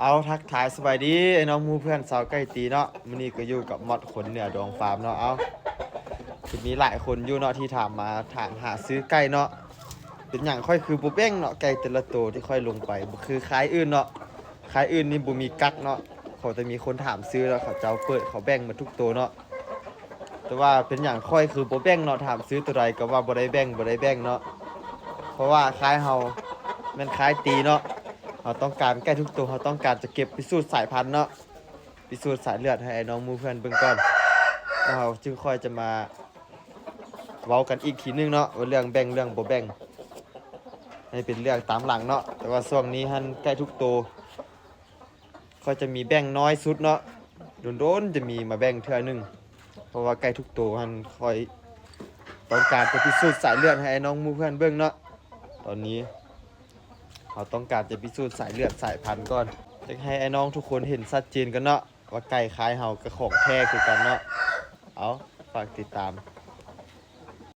เอาทักทายสบายดีไอ้น้องหมูเพื่อนสาวใกล้ตีเนาะมื้อนี้ก็อยู่กับมอดขนเหนือดองฟาร์มเนาะเอาทีมีหลายคนอยู่เนาะที่ถามมาถามหาซื้อไก่เนาะเป็นหยังค่อยคือบ่แบ่งเนาะไก่แต่ละตัวที่ค่อยลงไปบ่คือขายอื่นเนาะขายอื่นนี่บ่มีกักเนาะเขาจะมีคนถามซื้อแล้วเขาเจ้าเปิดเขาแบ่งหมาทุกตัวเนาะแต่ว่าเป็นหยังค่อยคือบ่แบ่งเนาะถามซื้อตัวใดก็ว่าบ่ได้แบ่งเนาะเพราะว่าขายเฮาแม่นขายตีเนาะ เราต้องการใกล้ทุกตัวเราต้องการจะเก็บพิสูจน์สายพันธุ์เนาะพิสูจน์สายเลือดให้ไอ้น้องหมูเพื่อนเบิ่งก่อนแล้วเราจึงค่อยจะมาเว้ากันอีกทีนึงเนาะว่าเรื่องแบ่งเรื่องบ่แบ่งให้เป็นเรื่องตามหลังเนาะแต่ว่าช่วงนี้หันใกล้ทุกตัวก็จะมีแบ่งน้อยสุดเนาะโดนๆจะมีมาแบ่งเทื่อนึงเพราะว่าใกล้ทุกตัวหันค่อยต้องการจะพิสูจน์สายเลือดให้ไอ้น้องหมูเพื่อนเบิ่งเนาะตอนนี้เราต้องการจะพิสูจน์สายเลือดสายพันธุ์ก่อนจะให้ไอ้น้องทุกคนเห็นชัดเจนกันเนาะว่าไก่คายเฮากับของแท้คือกันเนาะเอาฝากติดตาม